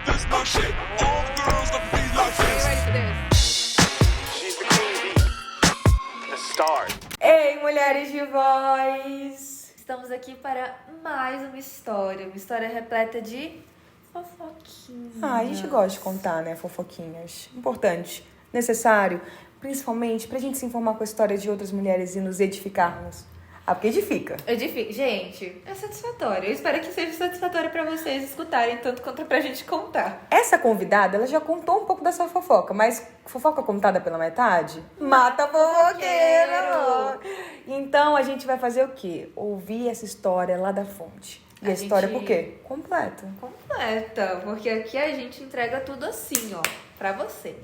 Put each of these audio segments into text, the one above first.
This my shit. All girls love me like Are you this. ready for this? She's the queen bee, the star. Ei, mulheres de voz! Estamos aqui para mais uma história repleta de fofoquinhas. A gente gosta de contar, né, fofoquinhas. Importante, necessário, principalmente pra gente se informar com a história de outras mulheres e nos edificarmos. Porque edifica. Gente, é satisfatório. Eu espero que seja satisfatório pra vocês escutarem tanto quanto pra gente contar. Essa convidada, ela já contou um pouco dessa fofoca, mas fofoca contada pela metade? Mata fofoqueiro! Então a gente vai fazer o quê? Ouvir essa história lá da fonte. E a história por quê? Completa. Completa, porque aqui a gente entrega tudo assim, ó, pra vocês.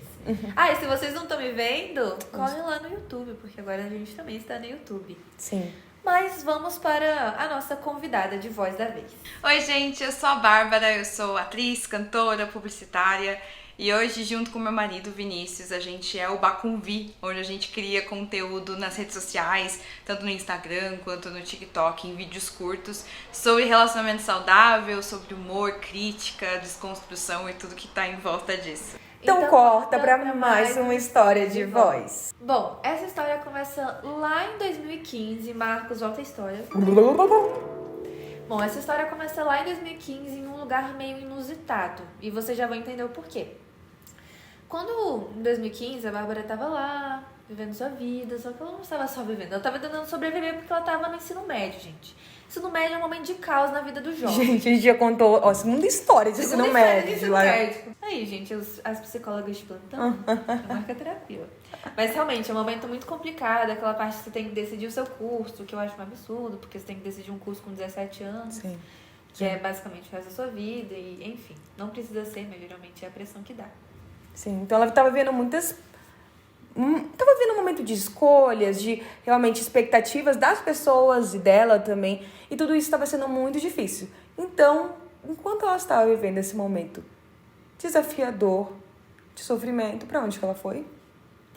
Ah, e se vocês não estão me vendo, corre lá no YouTube, porque agora a gente também está no YouTube. Sim. Mas vamos para a nossa convidada de voz da vez. Oi, gente, eu sou a Bárbara, eu sou atriz, cantora, publicitária e hoje, junto com meu marido Vinícius, a gente é o Bacunvi, onde a gente cria conteúdo nas redes sociais, tanto no Instagram quanto no TikTok, em vídeos curtos, sobre relacionamento saudável, sobre humor, crítica, desconstrução e tudo que tá em volta disso. Então corta pra mais uma história de voz. Bom, essa história começa lá em 2015. Marcos, volta a história. Bom, essa história começa lá em 2015 em um lugar meio inusitado. E vocês já vão entender o porquê. Quando, em 2015, a Bárbara tava lá, vivendo sua vida, só que ela não estava só vivendo. Ela tava tentando sobreviver porque ela tava no ensino médio, gente. Ensino médio é um momento de caos na vida do jovem. Gente, a gente já contou, ó, segunda história de ensino médio. Aí, gente, as psicólogas de plantão, marca terapia. Mas realmente é um momento muito complicado, aquela parte que você tem que decidir o seu curso, que eu acho um absurdo, porque você tem que decidir um curso com 17 anos, Sim. que é basicamente o resto da sua vida, e enfim, não precisa ser, mas geralmente é a pressão que dá. Sim, então ela tava vendo muitas... Tava vendo um momento de escolhas, de realmente expectativas das pessoas e dela também. E tudo isso estava sendo muito difícil. Então, enquanto ela estava vivendo esse momento desafiador, de sofrimento, pra onde que ela foi?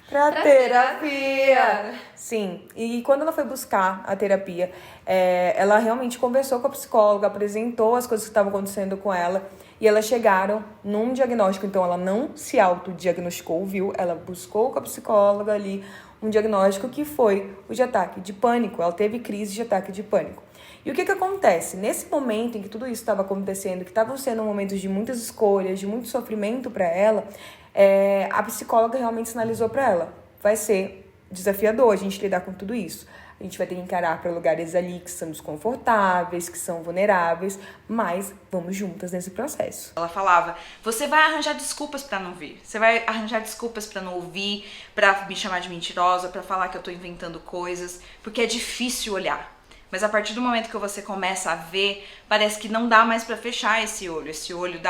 Pra terapia! Sim, e quando ela foi buscar a terapia, ela realmente conversou com a psicóloga, apresentou as coisas que estavam acontecendo com ela, e elas chegaram num diagnóstico. Então ela não se autodiagnosticou, viu? Ela buscou com a psicóloga ali um diagnóstico que foi o de ataque de pânico. Ela teve crise de ataque de pânico. E o que acontece? Nesse momento em que tudo isso estava acontecendo, que estavam sendo momentos de muitas escolhas, de muito sofrimento para ela, a psicóloga realmente sinalizou para ela: vai ser desafiador a gente lidar com tudo isso. A gente vai ter que encarar para lugares ali que são desconfortáveis, que são vulneráveis, mas vamos juntas nesse processo. Ela falava, você vai arranjar desculpas pra não vir, você vai arranjar desculpas pra não ouvir, pra me chamar de mentirosa, pra falar que eu tô inventando coisas, porque é difícil olhar. Mas a partir do momento que você começa a ver, parece que não dá mais pra fechar esse olho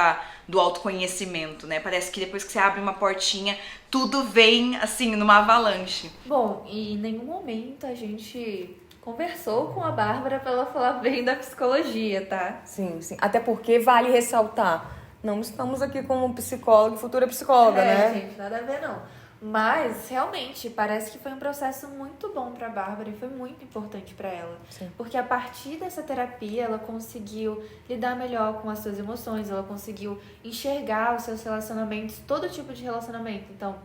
do autoconhecimento, né? Parece que depois que você abre uma portinha, tudo vem, assim, numa avalanche. Bom, e em nenhum momento a gente conversou com a Bárbara pra ela falar bem da psicologia, tá? Sim, sim. Até porque vale ressaltar, não estamos aqui como psicóloga e futura psicóloga, né? Gente, nada a ver não. Mas, realmente, parece que foi um processo muito bom pra Bárbara e foi muito importante pra ela. Sim. Porque a partir dessa terapia, ela conseguiu lidar melhor com as suas emoções, ela conseguiu enxergar os seus relacionamentos, todo tipo de relacionamento. Então,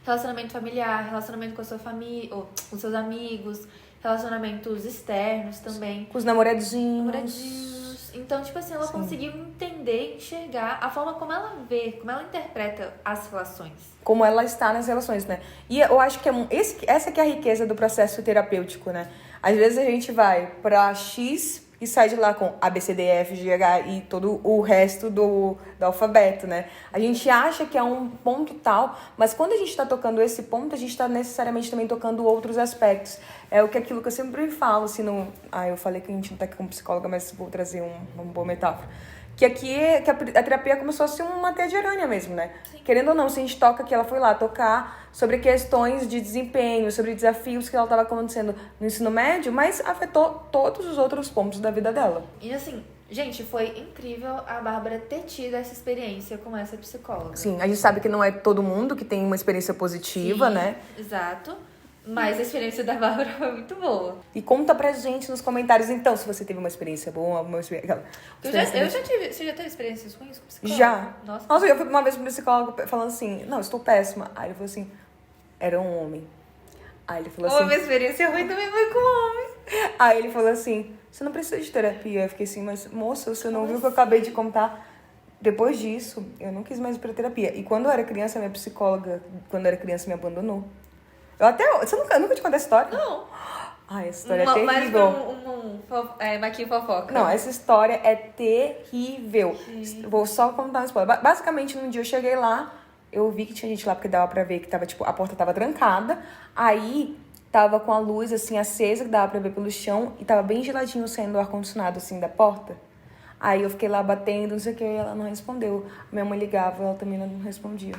relacionamento familiar, relacionamento com a sua família, ou com seus amigos, relacionamentos externos também. Com os namoradinhos. Então, tipo assim, ela conseguiu entender, enxergar a forma como ela vê, como ela interpreta as relações. Como ela está nas relações, né? E eu acho que essa que é a riqueza do processo terapêutico, né? Às vezes a gente vai pra X e sai de lá com A, B, C, D, E, F, G, H e todo o resto do alfabeto, né? A gente acha que é um ponto tal, mas quando a gente tá tocando esse ponto, a gente tá necessariamente também tocando outros aspectos. É aquilo que eu sempre falo, assim, eu falei que a gente não tá aqui como psicóloga, mas vou trazer uma boa metáfora. Que aqui a terapia começou a ser uma teia de aranha mesmo, né? Sim. Querendo ou não, se a gente toca que ela foi lá tocar sobre questões de desempenho, sobre desafios que ela estava acontecendo no ensino médio, mas afetou todos os outros pontos da vida dela. E assim, gente, foi incrível a Bárbara ter tido essa experiência com essa psicóloga. Sim, a gente sabe que não é todo mundo que tem uma experiência positiva, Sim, né? Exato. Mas a experiência da Bárbara foi muito boa. E conta pra gente nos comentários, então, se você teve uma experiência boa, uma experiência... Eu já tive. Você já teve experiências ruins com psicólogo? Já. Nossa. Eu fui uma vez pro psicólogo falando assim, não, estou péssima. Aí ele falou assim, era um homem. Aí ele falou Uma assim... minha experiência ruim também foi com homem. Aí ele falou assim, você não precisa de terapia. Eu fiquei assim, mas moça, você não viu o que eu acabei de contar? Depois disso, eu não quis mais ir pra terapia. E quando eu era criança, minha psicóloga, quando eu era criança, me abandonou. Você nunca te contei essa história? Não. Ai, essa história é Mais terrível. Maquinho fofoca. Não, essa história é terrível. Vou só contar um spoiler. Basicamente, num dia eu cheguei lá, eu vi que tinha gente lá, porque dava pra ver que tava, tipo, a porta tava trancada. Aí, tava com a luz, assim, acesa, que dava pra ver pelo chão. E tava bem geladinho saindo o ar-condicionado, assim, da porta. Aí eu fiquei lá batendo, não sei o que, e ela não respondeu. Minha mãe ligava, ela também não respondia.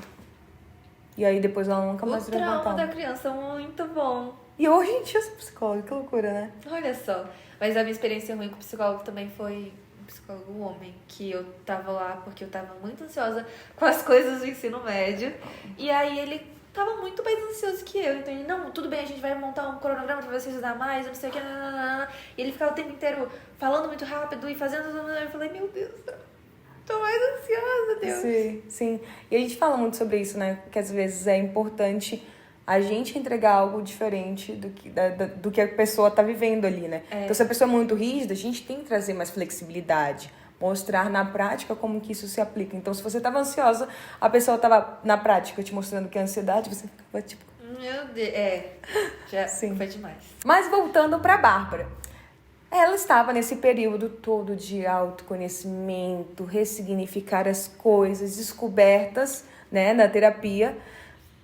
E aí depois ela nunca mais O trauma levantava. da criança é muito bom. E hoje em dia eu sou psicóloga, que loucura, né? Olha só. Mas a minha experiência ruim com psicólogo também foi um psicólogo homem. Que eu tava lá porque eu tava muito ansiosa com as coisas do ensino médio. E aí ele tava muito mais ansioso que eu. Então ele, não, tudo bem, a gente vai montar um cronograma pra você estudar mais, não sei o que. E ele ficava o tempo inteiro falando muito rápido e fazendo... Eu falei, meu Deus, tô mais ansiosa, Deus. Sim, sim. E a gente fala muito sobre isso, né? Que às vezes é importante a gente entregar algo diferente do que a pessoa tá vivendo ali, né? Então, se a pessoa é muito rígida, a gente tem que trazer mais flexibilidade. Mostrar na prática como que isso se aplica. Então, se você tava ansiosa, a pessoa tava na prática te mostrando que é ansiedade, você ficava tipo... Meu Deus, já Sim. foi demais. Mas voltando pra Bárbara. Ela estava nesse período todo de autoconhecimento, ressignificar as coisas, descobertas, né, na terapia,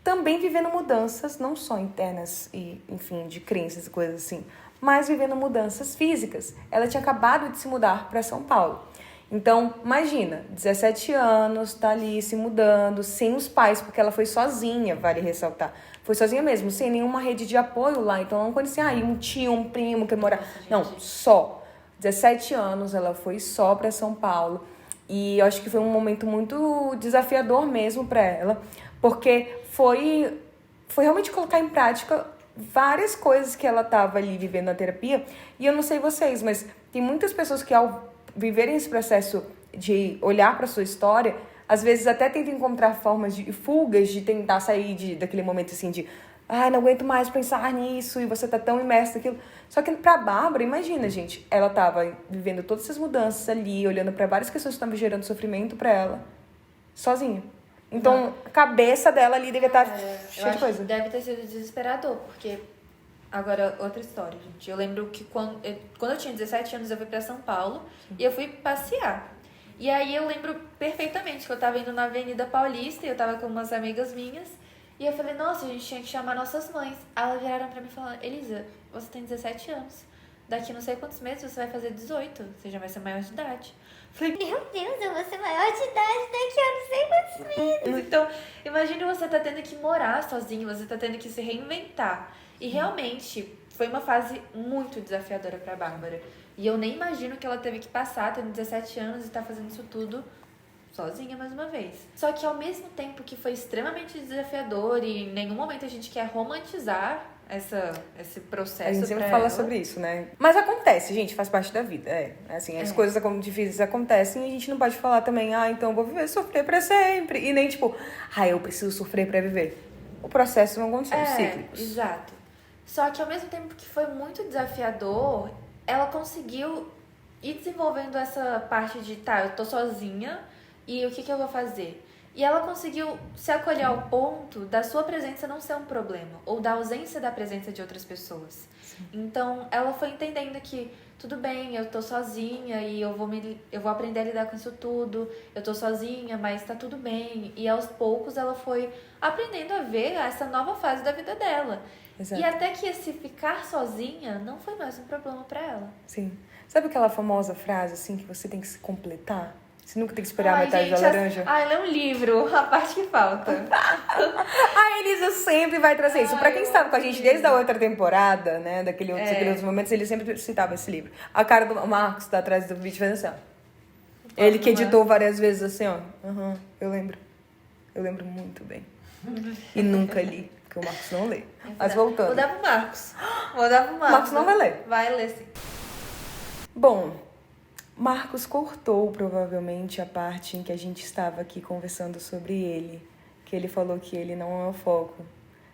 também vivendo mudanças, não só internas e, enfim, de crenças e coisas assim, mas vivendo mudanças físicas. Ela tinha acabado de se mudar para São Paulo. Então, imagina, 17 anos, tá ali se mudando, sem os pais, porque ela foi sozinha, vale ressaltar. Foi sozinha mesmo, sem nenhuma rede de apoio lá. Então, ela não conhecia um tio, um primo que morava... Não, só. 17 anos, ela foi só pra São Paulo. E eu acho que foi um momento muito desafiador mesmo pra ela, porque foi realmente colocar em prática várias coisas que ela tava ali vivendo na terapia. E eu não sei vocês, mas tem muitas pessoas que ao viverem esse processo de olhar para sua história, às vezes até tentam encontrar formas de fugas, de tentar sair daquele momento assim de não aguento mais pensar nisso, e você tá tão imerso naquilo. Só que pra Bárbara, imagina, gente, ela tava vivendo todas essas mudanças ali, olhando para várias questões que estavam gerando sofrimento para ela, sozinha. Então, a cabeça dela ali devia estar cheia de coisa. Deve ter sido desesperador, porque... Agora, outra história, gente. Eu lembro que quando eu tinha 17 anos, eu fui pra São Paulo e eu fui passear. E aí eu lembro perfeitamente que eu tava indo na Avenida Paulista e eu tava com umas amigas minhas. E eu falei, nossa, a gente tinha que chamar nossas mães. Aí elas viraram pra mim e falaram, Elisa, você tem 17 anos. Daqui não sei quantos meses você vai fazer 18. Você já vai ser maior de idade. Falei, meu Deus, eu vou ser maior de idade daqui a não sei quantos meses. Então, imagine você tá tendo que morar sozinho, você tá tendo que se reinventar. E realmente foi uma fase muito desafiadora pra Bárbara. E eu nem imagino que ela teve que passar, tendo 17 anos e tá fazendo isso tudo sozinha mais uma vez. Só que ao mesmo tempo que foi extremamente desafiador e em nenhum momento a gente quer romantizar esse processo. A gente sempre pra fala ela. sobre isso, né? Mas acontece, gente, faz parte da vida. As coisas difíceis acontecem e a gente não pode falar também, então eu vou viver sofrer pra sempre. E nem tipo, eu preciso sofrer pra viver. O processo não aconteceu, cíclicos. Exato. Só que ao mesmo tempo que foi muito desafiador, ela conseguiu ir desenvolvendo essa parte de, eu tô sozinha e o que eu vou fazer? E ela conseguiu se acolher ao ponto da sua presença não ser um problema, ou da ausência da presença de outras pessoas. Sim. Então, ela foi entendendo que, tudo bem, eu tô sozinha e eu vou aprender a lidar com isso tudo, eu tô sozinha, mas tá tudo bem. E aos poucos ela foi aprendendo a ver essa nova fase da vida dela. Exato. E até que esse ficar sozinha não foi mais um problema pra ela. Sim. Sabe aquela famosa frase, assim, que você tem que se completar? Você nunca tem que esperar a metade da laranja? Lê um livro, a parte que falta. A Elisa sempre vai trazer isso. Pra quem estava com a gente desde a outra temporada, né, daqueles outros momentos, ele sempre citava esse livro. A cara do Marcos tá atrás do vídeo fazendo assim, ó. Ele que editou várias vezes assim, ó. Eu lembro. Eu lembro muito bem. E nunca li, porque o Marcos não lê. Mas voltando. Vou dar pro Marcos. Vou dar pro Marcos. Marcos não vai ler. Vai ler, sim. Bom, Marcos cortou provavelmente a parte em que a gente estava aqui conversando sobre ele. Que ele falou que ele não é o foco.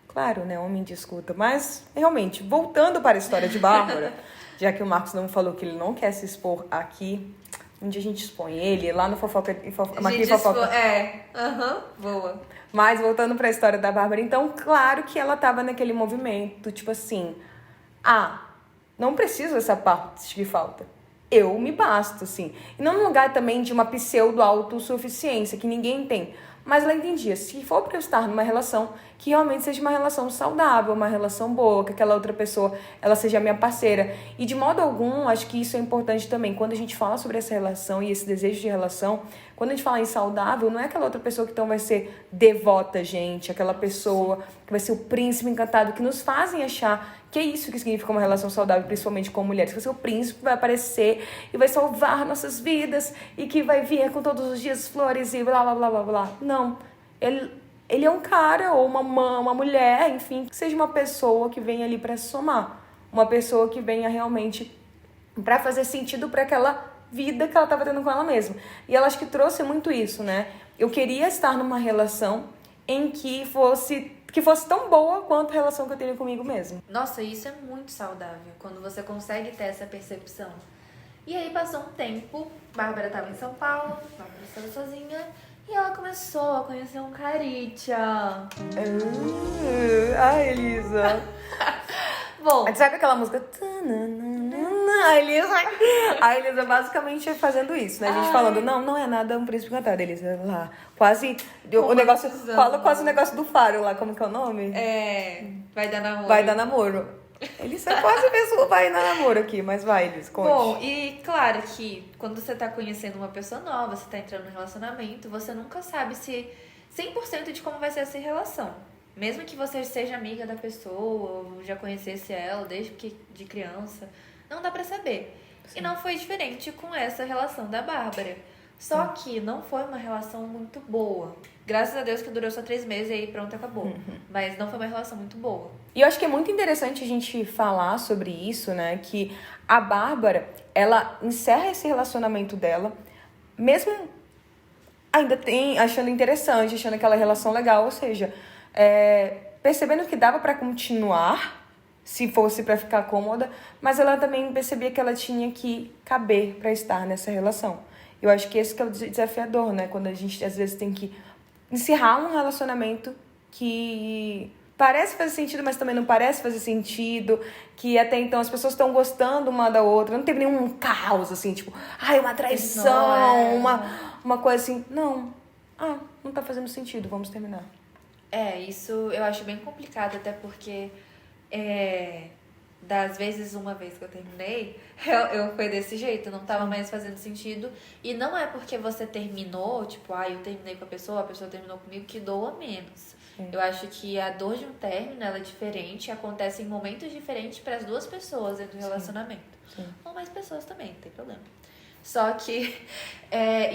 Claro, né? Homem de escuta. Mas, realmente, voltando para a história de Bárbara, já que o Marcos não falou que ele não quer se expor aqui, um dia a gente expõe ele lá no Fofoca. Boa. Mas voltando para a história da Bárbara, então, claro que ela tava naquele movimento, tipo assim, não preciso dessa parte de falta. Eu me basto, assim. E não num lugar também de uma pseudo-autossuficiência, que ninguém tem. Mas ela entendia, se for para eu estar numa relação, que realmente seja uma relação saudável, uma relação boa, que aquela outra pessoa, ela seja minha parceira. E de modo algum, acho que isso é importante também. Quando a gente fala sobre essa relação e esse desejo de relação, quando a gente fala em saudável, não é aquela outra pessoa que então vai ser devota, gente, aquela pessoa que vai ser o príncipe encantado, que nos fazem achar que é isso que significa uma relação saudável, principalmente com mulheres, que vai ser o príncipe que vai aparecer e vai salvar nossas vidas e que vai vir com todos os dias flores e blá, blá, blá, blá, blá. Não. Ele é um cara ou uma mulher, enfim, que seja uma pessoa que venha ali para somar. Uma pessoa que venha realmente para fazer sentido para aquela vida que ela estava tendo com ela mesma. E ela acho que trouxe muito isso, né? Eu queria estar numa relação em que fosse tão boa quanto a relação que eu tenho comigo mesmo. Nossa, isso é muito saudável, quando você consegue ter essa percepção. E aí passou um tempo, Bárbara estava em São Paulo, Bárbara estava sozinha, e ela começou a conhecer um caritia. Ai, Elisa. Bom, Sabe aquela música? A Elisa basicamente fazendo isso, né? A gente falando, não é nada um príncipe encantado. Elisa lá, quase. O negócio. Fala quase o negócio do faro lá, como que é o nome? vai dar namoro. Vai dar namoro. Elisa quase pensou, vai dar namoro aqui, mas vai, Elisa, conte. Bom, e claro que quando você tá conhecendo uma pessoa nova, você tá entrando no relacionamento, você nunca sabe se 100% de como vai ser essa relação. Mesmo que você seja amiga da pessoa, ou já conhecesse ela desde que de criança, não dá pra saber. Sim. E não foi diferente com essa relação da Bárbara. Só que não foi uma relação muito boa. Graças a Deus que durou só 3 meses e aí pronto, acabou. Mas não foi uma relação muito boa. E eu acho que é muito interessante a gente falar sobre isso, né? Que a Bárbara, ela encerra esse relacionamento dela, mesmo ainda achando interessante, achando aquela relação legal, ou seja, percebendo que dava pra continuar, se fosse pra ficar cômoda, mas ela também percebia que ela tinha que caber pra estar nessa relação. Eu acho que esse que é o desafiador, né? Quando a gente, às vezes, tem que encerrar um relacionamento que parece fazer sentido, mas também não parece fazer sentido, que até então as pessoas estão gostando uma da outra, não teve nenhum caos, assim, tipo, uma traição, uma coisa assim. Não tá fazendo sentido, vamos terminar. Isso eu acho bem complicado, até porque das vezes, uma vez que eu terminei, eu fui desse jeito, não tava mais fazendo sentido. E não é porque você terminou, tipo, eu terminei com a pessoa terminou comigo, que doa menos. Eu acho que a dor de um término, ela é diferente, acontece em momentos diferentes para as duas pessoas dentro do relacionamento. Ou mais pessoas também, não tem problema. Só que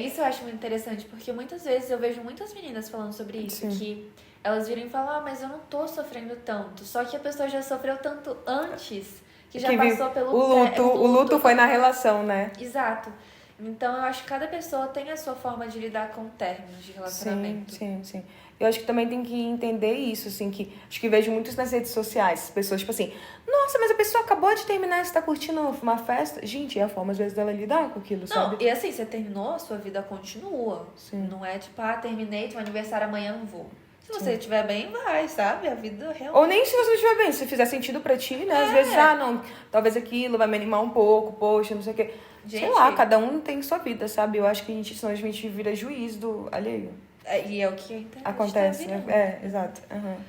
isso eu acho muito interessante, porque muitas vezes eu vejo muitas meninas falando sobre isso, que elas viram e falam, mas eu não tô sofrendo tanto. Só que a pessoa já sofreu tanto antes, que já passou pelo o luto foi na relação, né? Exato. Então eu acho que cada pessoa tem a sua forma de lidar com términos de relacionamento. Sim. Eu acho que também tem que entender isso, assim, que acho que vejo muito isso nas redes sociais, as pessoas, tipo assim, nossa, mas a pessoa acabou de terminar e você tá curtindo uma festa. Gente, é a forma, às vezes, dela lidar com aquilo, sabe? Não, e assim, você terminou, a sua vida continua. Não é tipo, terminei, teu aniversário amanhã, não vou. Se você estiver bem, vai, sabe? A vida realmente... Ou nem se você não estiver bem, se fizer sentido pra ti, né? Às vezes, não, talvez aquilo vai me animar um pouco, poxa, não sei o quê. Gente, sei lá, cada um tem sua vida, sabe? Eu acho que senão a gente vira juiz do alheio. E é o que a internet acontece, tá virando. né? Exato.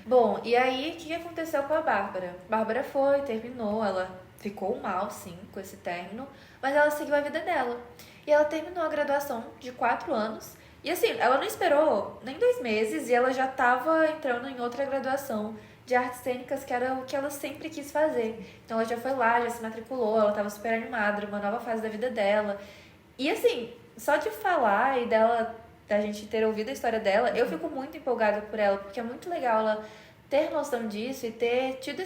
Bom, e aí, o que aconteceu com a Bárbara? Bárbara foi, terminou, ela ficou mal, sim, com esse término, mas ela seguiu a vida dela. E ela terminou a graduação de 4 anos, e assim, ela não esperou nem 2 meses, e ela já estava entrando em outra graduação de artes cênicas, que era o que ela sempre quis fazer. Então ela já foi lá, já se matriculou, ela estava super animada, uma nova fase da vida dela. E assim, só de falar e dela da gente ter ouvido a história dela. Eu fico muito empolgada por ela, porque é muito legal ela ter noção disso e ter tido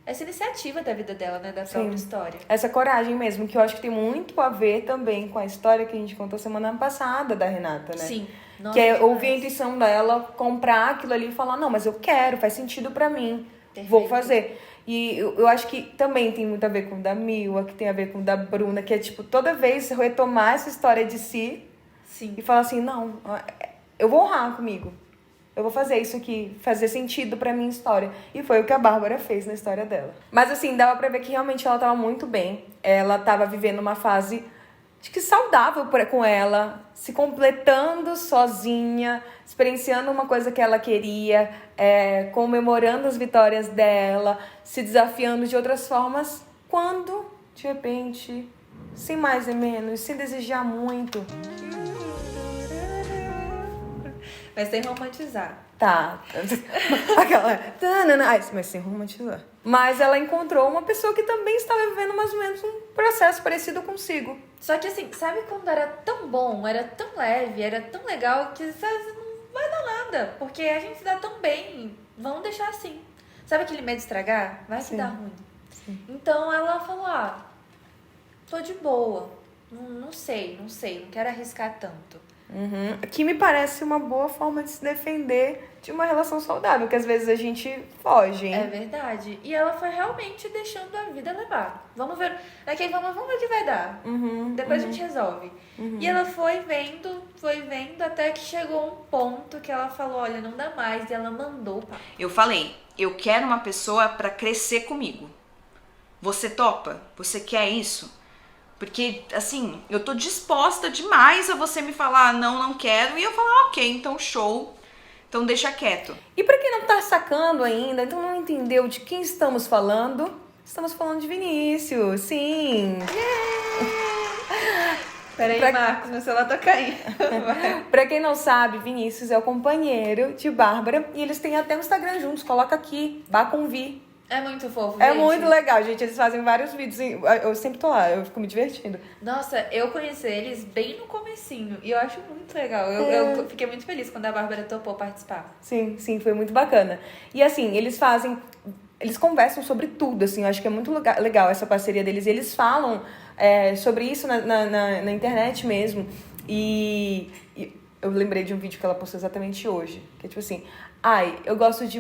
essa iniciativa da vida dela, né? Da própria história. Essa coragem mesmo, que eu acho que tem muito a ver também com a história que a gente contou semana passada da Renata, né? Sim. Nossa, que é demais. ouvir a intuição dela, comprar aquilo ali e falar, não, mas eu quero, faz sentido pra mim, Perfeito. vou fazer. E eu acho que também tem muito a ver com o da Mila, que tem a ver com o da Bruna, que é tipo, toda vez retomar essa história de si Sim. e falar assim, não, eu vou honrar comigo. Eu vou fazer isso aqui, fazer sentido pra minha história. E foi o que a Bárbara fez na história dela. Mas assim, dava pra ver que realmente ela tava muito bem. Ela tava vivendo uma fase, acho que saudável com ela, se completando sozinha, experienciando uma coisa que ela queria, comemorando as vitórias dela, se desafiando de outras formas, quando, de repente, sem mais nem menos, sem desejar muito, Mas sem romantizar. tá. Aquela. Mas sem romantizar. Mas ela encontrou uma pessoa que também estava vivendo mais ou menos um processo parecido consigo. Só que assim, sabe quando era tão bom, era tão leve, era tão legal que sabe, não vai dar nada. Porque a gente se dá tão bem, vamos deixar assim. Sabe aquele medo de estragar? Vai que Sim. dá ruim. Então ela falou, tô de boa. Não sei, não quero arriscar tanto. Que me parece uma boa forma de se defender de uma relação saudável, que às vezes a gente foge, hein? É verdade. E ela foi realmente deixando a vida levar. Vamos ver. Vamos ver o que vai dar. Depois a gente resolve. E ela foi vendo até que chegou um ponto que ela falou, olha, não dá mais. E ela mandou o papo. Eu falei, eu quero uma pessoa pra crescer comigo. Você topa? Você quer isso? Porque, assim, eu tô disposta demais a você me falar, não quero. E eu falar, ok, então show. Então deixa quieto. E pra quem não tá sacando ainda, então não entendeu de quem estamos falando de Vinícius, sim. Peraí, Marcos, meu celular tá caindo. Pra quem não sabe, Vinícius é o companheiro de Bárbara e eles têm até um Instagram juntos, coloca aqui, Baconvi. É muito fofo, É gente. muito legal, gente. Eles fazem vários vídeos. Eu sempre tô lá, eu fico me divertindo. Nossa, eu conheci eles bem no comecinho. E eu acho muito legal. Eu fiquei muito feliz quando a Bárbara topou participar. Sim, foi muito bacana. E assim, eles conversam sobre tudo, assim. Eu acho que é muito legal essa parceria deles. E eles falam sobre isso na internet mesmo. E eu lembrei de um vídeo que ela postou exatamente hoje. Que é tipo assim, eu gosto de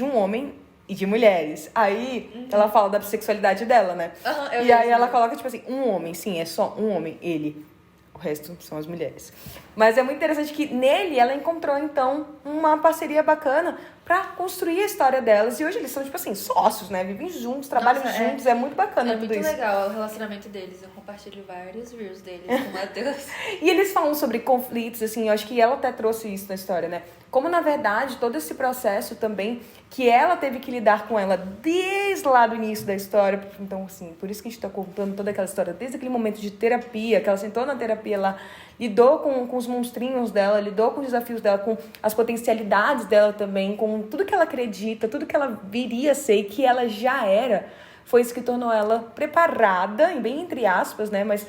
um homem e de mulheres. Aí ela fala da sexualidade dela, né? Eu E vi aí isso, ela né? coloca, tipo assim, um homem, sim, é só um homem, ele. O resto são as mulheres. Mas é muito interessante que nele ela encontrou, então, uma parceria bacana pra construir a história delas. E hoje eles são, tipo assim, sócios, né? Vivem juntos, trabalham Nossa, juntos. É muito bacana É tudo muito isso. legal o relacionamento deles. Eu compartilho vários reels deles com o Matheus. E eles falam sobre conflitos, assim, eu acho que ela até trouxe isso na história, né? Como, na verdade, todo esse processo também, que ela teve que lidar com ela desde lá do início da história. Então, assim, por isso que a gente tá contando toda aquela história, desde aquele momento de terapia, que ela sentou na terapia lá, lidou com os monstrinhos dela, lidou com os desafios dela, com as potencialidades dela também, com tudo que ela acredita, tudo que ela viria a ser e que ela já era. Foi isso que tornou ela preparada, bem entre aspas, né? Mas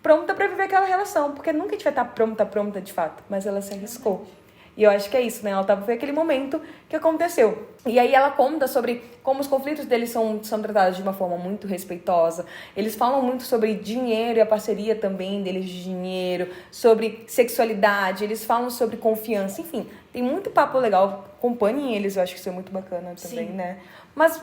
pronta pra viver aquela relação. Porque nunca a gente vai estar pronta de fato. Mas ela se arriscou. E eu acho que é isso, né? Foi aquele momento que aconteceu. E aí ela conta sobre como os conflitos deles são tratados de uma forma muito respeitosa. Eles falam muito sobre dinheiro e a parceria também deles de dinheiro, sobre sexualidade, eles falam sobre confiança, enfim. Tem muito papo legal. Acompanhem eles, eu acho que isso é muito bacana também, Sim. né? Mas,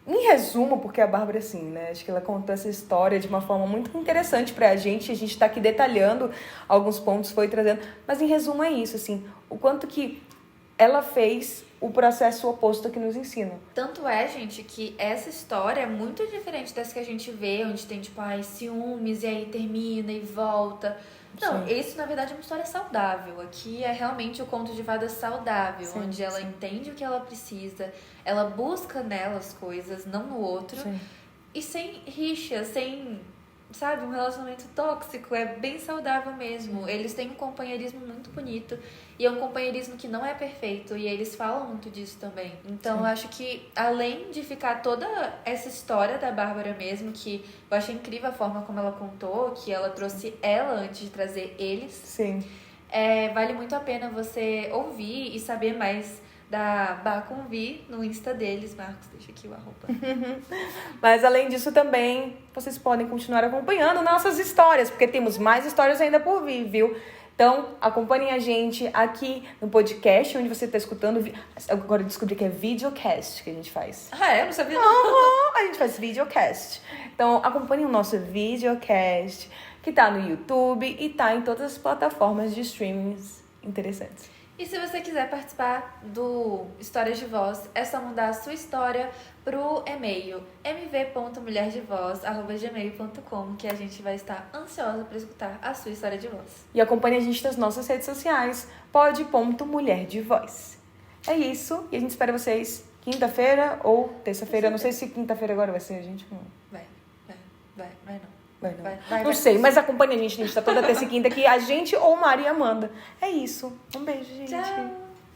em resumo, porque a Bárbara, assim, né? Acho que ela contou essa história de uma forma muito interessante pra gente. A gente tá aqui detalhando alguns pontos, foi trazendo. Mas, em resumo, é isso, assim. O quanto que ela fez o processo oposto que nos ensina. Tanto é, gente, que essa história é muito diferente dessa que a gente vê, onde tem, tipo, ciúmes, e aí termina e volta. Não, Sim. isso, na verdade, é uma história saudável. Aqui é realmente o conto de fadas saudável, Sim, onde ela sim. entende o que ela precisa, ela busca nela as coisas, não no outro. Sim. E sem rixa, sem sabe, um relacionamento tóxico, é bem saudável mesmo. Eles têm um companheirismo muito bonito e é um companheirismo que não é perfeito e eles falam muito disso também. Então eu acho que além de ficar toda essa história da Bárbara mesmo, que eu achei incrível a forma como ela contou, que ela trouxe ela antes de trazer eles, Sim. vale muito a pena você ouvir e saber mais da Bah com Vi no Insta deles. Marcos, deixa aqui o arroba. Mas além disso também, vocês podem continuar acompanhando nossas histórias, porque temos mais histórias ainda por vir, viu? Então, acompanhem a gente aqui no podcast, onde você está escutando. Agora eu descobri que é videocast que a gente faz. Ah, eu não sabia não. A gente faz videocast. Então, acompanhem o nosso videocast, que tá no YouTube e tá em todas as plataformas de streamings interessantes. E se você quiser participar do Histórias de Voz, é só mandar a sua história pro e-mail mv.mulherdevoz@gmail.com, que a gente vai estar ansiosa para escutar a sua história de voz. E acompanhe a gente nas nossas redes sociais, pod.mulherdevoz. É isso, e a gente espera vocês quinta-feira ou terça-feira. Eu não sei se quinta-feira agora vai ser, a gente não... Vai não. Vai, não. Vai. Não sei, mas acompanhe a gente tá toda terça e quinta aqui, a gente ou Maria e Amanda. É isso. Um beijo, gente. Tchau!